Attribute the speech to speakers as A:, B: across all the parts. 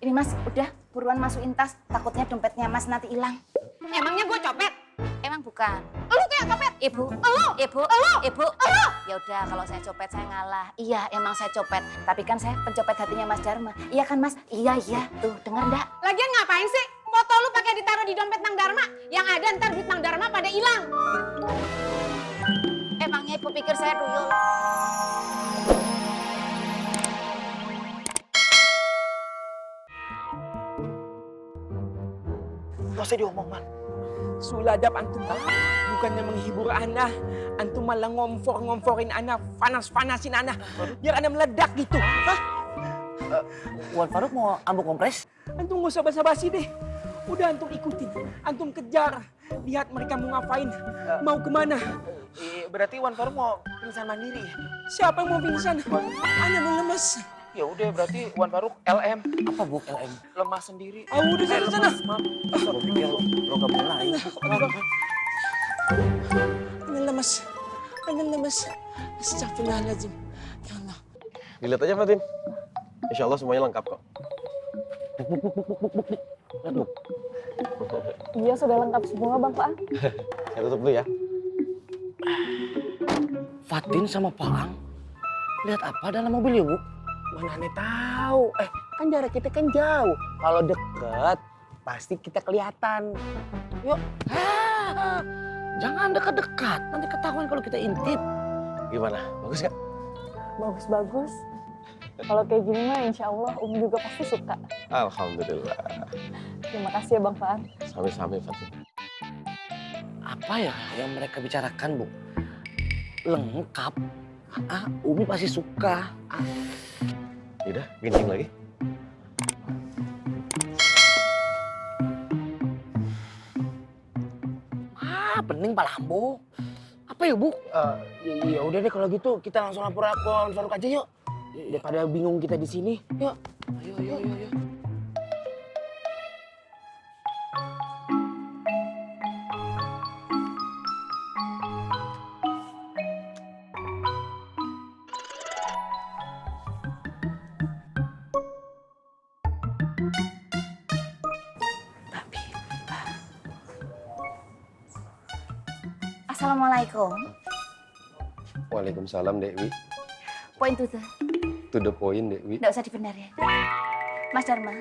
A: Ini Mas, udah buruan masukin tas, takutnya dompetnya Mas nanti hilang.
B: Emangnya gue copet?
A: Emang bukan?
B: Lu kayak copet?
A: Ibu,
B: Lu?
A: ibu,
B: Lu?
A: ibu.
B: Lu?
A: Ya udah, kalau saya copet saya ngalah. Iya, emang saya copet. Tapi kan saya pencopet hatinya Mas Dharma. Iya kan Mas? Iya, iya. Tuh, dengar ndak?
B: Lagian ngapain sih? Foto lu pakai ditaruh di dompet Mang Dharma. Yang ada ntar duit Mang Dharma pada hilang.
A: Emangnya ibu pikir saya tuyul?
C: Gak usah diomong, Man.
D: Suladap antum bukannya menghibur ana, antum malah ngomforin ana, panas-panasin ana, biar ana meledak gitu. Hah?
C: Wan Faruk mau ambuk kompres?
D: Antum gak usah basa-basi deh. Udah antum ikutin, antum kejar. Lihat mereka mau ngapain, mau kemana.
C: Berarti Wan Faruk mau pingsan mandiri.
D: Siapa yang mau pingsan? Ana mau lemes.
C: Ya udah berarti Wan Faruk LM.
E: Apa Bu LM?
C: Lemah sendiri.
D: Ah, udah sana.
E: Gue pikir lo gak mulai.
D: Ana lemes. Ana lemes. Astagfirullahaladzim. Ya Allah.
F: Dilihat aja Fatin. Insya Allah semuanya lengkap kok.
E: Lihat Bu.
G: Iya sudah lengkap semua Bang Faang.
F: Saya tutup dulu ya.
E: Fatin sama Faang lihat apa dalam mobil ya Bu?
D: Mana aneh tahu. Kan jarak kita kan jauh. Kalau deket, pasti kita kelihatan.
E: Yuk. Jangan dekat-dekat. Nanti ketahuan kalau kita intip.
F: Gimana? Bagus gak?
G: Bagus-bagus. Kalau kayak gini mah insya Allah Umi juga pasti suka.
F: Alhamdulillah.
G: Terima kasih ya Bang Faang.
F: Sami-sami Fatin.
E: Apa ya yang mereka bicarakan Bu? Lengkap. Umi pasti suka.
F: Yaudah, ginting lagi.
E: Pening Pak Lambo. Apa ya Bu?
D: Ya udah deh kalau gitu kita langsung lapor ke Wan Faruk aja yuk. Daripada bingung kita di sini. Yuk.
E: Ayo.
A: Assalamualaikum.
F: Waalaikumsalam Dewi.
A: Poin to the.
F: To the point Dewi.
A: Nggak usah dibenerin. Mas Dharma,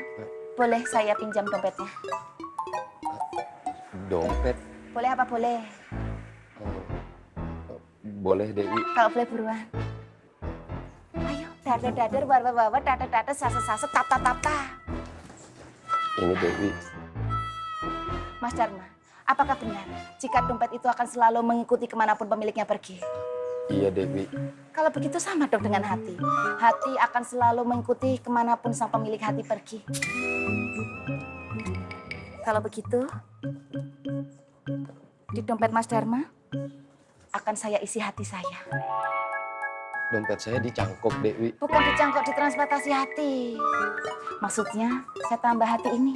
A: boleh saya pinjam dompetnya?
F: Dompet.
A: Boleh apa boleh?
F: Boleh Dewi.
A: Kalau boleh buruan. Ayo, dadar-dadar, bawa-bawa, dadar-dadar, sasa-sasa, tap-tap-tap.
F: Ini Dewi.
A: Mas Dharma, apakah benar jika dompet itu akan selalu mengikuti kemanapun pemiliknya pergi?
F: Iya Dewi.
A: Kalau begitu sama dong dengan hati. Hati akan selalu mengikuti kemanapun sang pemilik hati pergi. Kalau begitu, di dompet Mas Dharma akan saya isi hati saya.
F: Dompet saya dicangkok Dewi.
A: Bukan dicangkok, ditransportasi hati. Maksudnya saya tambah hati ini.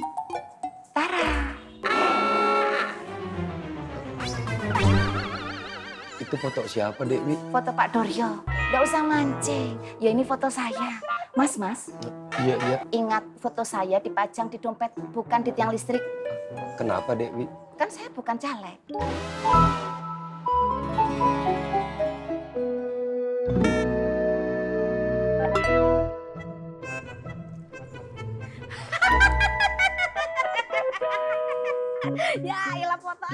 A: Tara.
F: Itu foto siapa Dewi?
A: Foto Pak Doryo. Nggak usah mancing. Ya ini foto saya. Mas.
F: Iya.
A: Ingat foto saya dipajang di dompet, bukan di tiang listrik.
F: Kenapa Dewi?
A: Kan saya bukan caleg. Ya, ilah foto.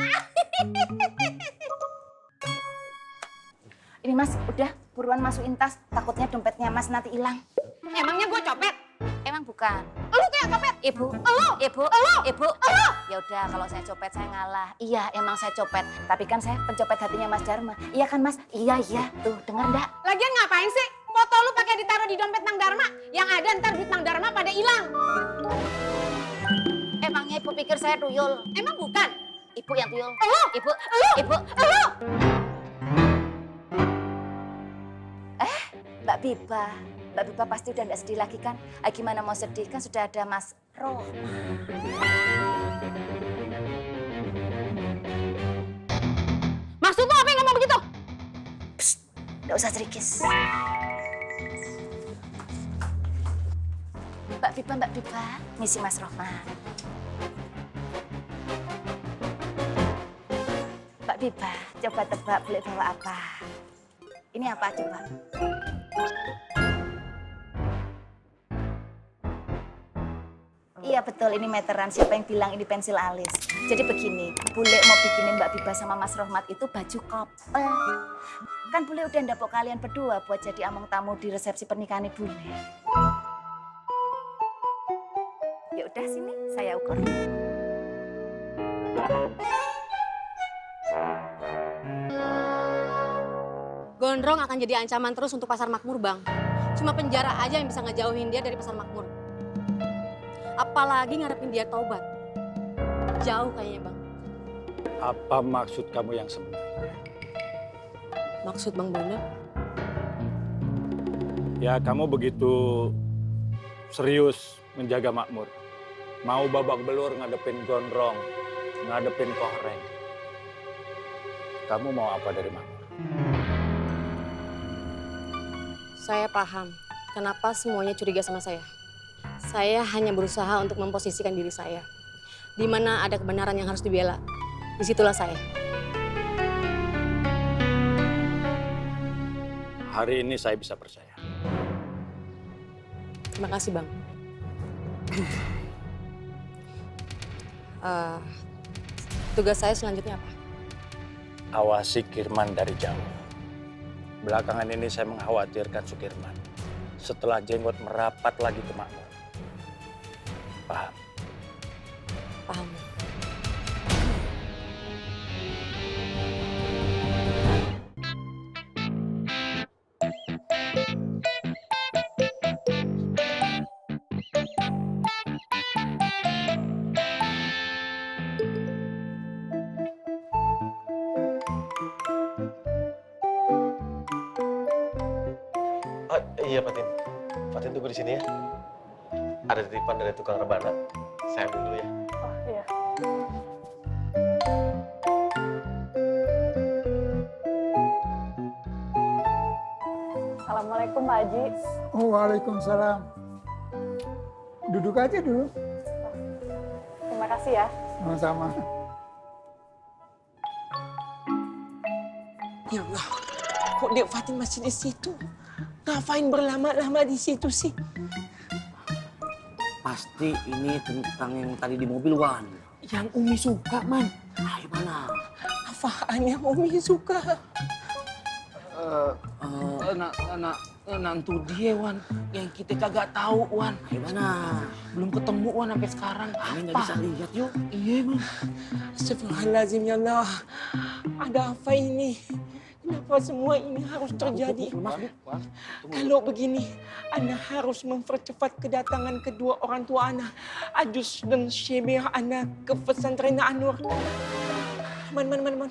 A: Ini Mas, udah buruan masukin tas, takutnya dompetnya Mas nanti hilang.
B: Emangnya gue copet?
A: Emang bukan?
B: Lu kayak copet?
A: Ibu,
B: Lu?
A: ibu,
B: Lu?
A: ibu.
B: Lu?
A: Ya udah, kalau saya copet saya ngalah. Iya, emang saya copet. Tapi kan saya pencopet hatinya Mas Dharma. Iya kan Mas? Iya. Tuh, dengar ndak?
B: Lagian ngapain sih? Foto lu pakai ditaruh di dompet Mang Dharma. Yang ada ntar duit Mang Dharma pada hilang.
A: Emangnya ibu pikir saya tuyul?
B: Emang bukan?
A: Ibu yang tuyul.
B: Lu?
A: Ibu, ibu.
B: Lu?
A: Mbak Biba pasti udah nggak sedih lagi kan? Gimana mau sedih kan sudah ada Mas Ro.
B: Maksud lu apa yang ngomong begitu?
A: Nggak usah cerikis. Mbak Mbak Biba. Misi Mas Rohmat. Mbak Biba, coba tebak boleh bawa apa? Ini apa coba? Iya betul, ini meteran. Siapa yang bilang ini pensil alis? Jadi begini, Bule mau bikinin Mbak Biba sama Mas Rohmat itu baju couple. Kan Bule udah ndapok kalian berdua buat jadi among tamu di resepsi pernikahan Bule. Ya udah sini, saya ukur.
H: Gondrong akan jadi ancaman terus untuk pasar makmur, Bang. Cuma penjara aja yang bisa ngejauhin dia dari pasar makmur. Apalagi ngarepin dia taubat. Jauh kayaknya, Bang.
I: Apa maksud kamu yang sebenarnya?
H: Maksud Bang Bono?
I: Ya, kamu begitu serius menjaga makmur. Mau babak belur ngadepin gondrong, ngadepin kohreng. Kamu mau apa dari makmur?
H: Saya paham kenapa semuanya curiga sama saya. Saya hanya berusaha untuk memposisikan diri saya. Di mana ada kebenaran yang harus dibela. Disitulah saya.
I: Hari ini saya bisa percaya.
H: Terima kasih, Bang. Tugas saya selanjutnya apa?
I: Awasi Kirman dari jauh. Belakangan ini saya mengkhawatirkan Sukirman. Setelah jenggot merapat lagi ke makmur. Paham?
H: Paham.
F: Oh, iya Fatin. Fatin tunggu di sini ya. Ada titipan dari tukang rebana. Saya ambil dulu ya.
G: Oh iya. Assalamualaikum Pak Haji.
J: Oh, waalaikumsalam. Duduk aja dulu.
G: Terima kasih ya.
J: Sama-sama.
D: Ya Allah, kok Dek Fatin masih di situ? Ngapain berlama-lama di situ sih?
E: Pasti ini tentang yang tadi di mobil, Wan.
D: Yang Umi suka, Man.
E: Ay, mana?
D: Apaan yang Umi suka?
C: Nantu dia, Wan. Yang kita kagak tahu, Wan.
E: Ay, mana?
C: Belum ketemu, Wan, sampai sekarang.
E: Ini nggak bisa lihat, yuk.
C: Iya, Man.
D: Astagfirullahaladzim, ya Allah. Ada apa ini? Kenapa semua ini harus terjadi? Kalau begini, Ana harus mempercepat kedatangan kedua orang tua Ana, Ajus dan Syebeh Ana ke pesantren Anur. Man.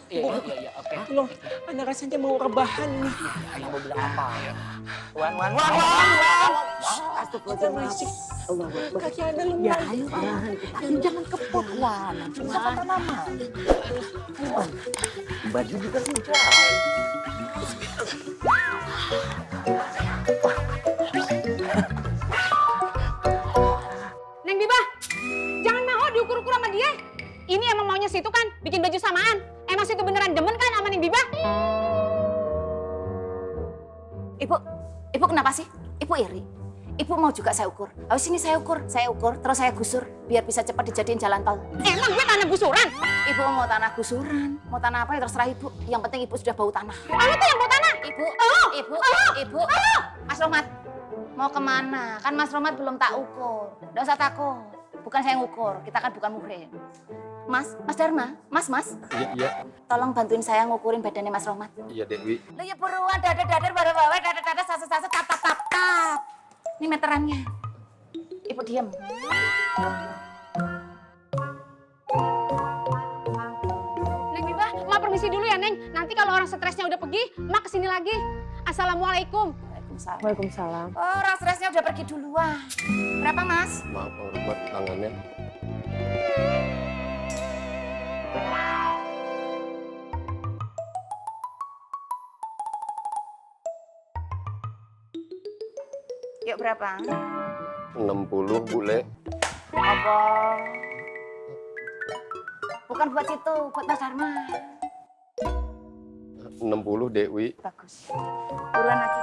C: Iya, oke.
D: Tolong, Ana rasanya mau rebahan nih.
E: Ayah mau bilang apa?
C: Wan.
D: Kita berisik. Kaki ada lemah.
E: Ya, ayo, Wan. Jangan kepot, Wan. Sama nama. Wan, baju juga hujan.
B: Neng Biba, jangan mau diukur-ukur sama dia. Ini emang maunya situ kan, bikin baju samaan. Emang situ beneran demen kan sama Neng Biba?
A: Ibu kenapa sih? Ibu iri. Ibu mau juga saya ukur. Habis ini saya ukur, terus saya gusur biar bisa cepat dijadiin jalan tol.
B: Emang gue tanah gusuran?
A: Ibu mau tanah gusuran, mau tanah apa ya terserah ibu. Yang penting ibu sudah bau tanah.
B: Kamu tuh yang mau tanah?
A: Ibu. Mas Rohmat, mau kemana? Kan Mas Rohmat belum tak ukur. Nggak usah takut. Bukan saya yang ukur, kita kan bukan muhrim. Mas Dharma, Mas.
I: Iya,
A: Tolong bantuin saya ngukurin badannya Mas Rohmat.
I: iya Dewi.
A: Lo ya buruan, dada-dada, bawah-bawah, dada-dada, sasa-sasa, tap. Ini meterannya. Ibu diam.
B: Neng Biba, Ma permisi dulu ya Neng. Nanti kalau orang stresnya udah pergi, Ma kesini lagi. Assalamualaikum.
G: Waalaikumsalam.
A: Oh, orang stresnya udah pergi duluan. Berapa, Mas?
F: Maaf, Bang Rahmat, tangannya.
A: Yuk berapa?
F: 60, Bule.
A: Apa? Bukan buat situ, buat Mas Dharma.
F: 60, Dewi.
A: Bagus. Buruan lagi.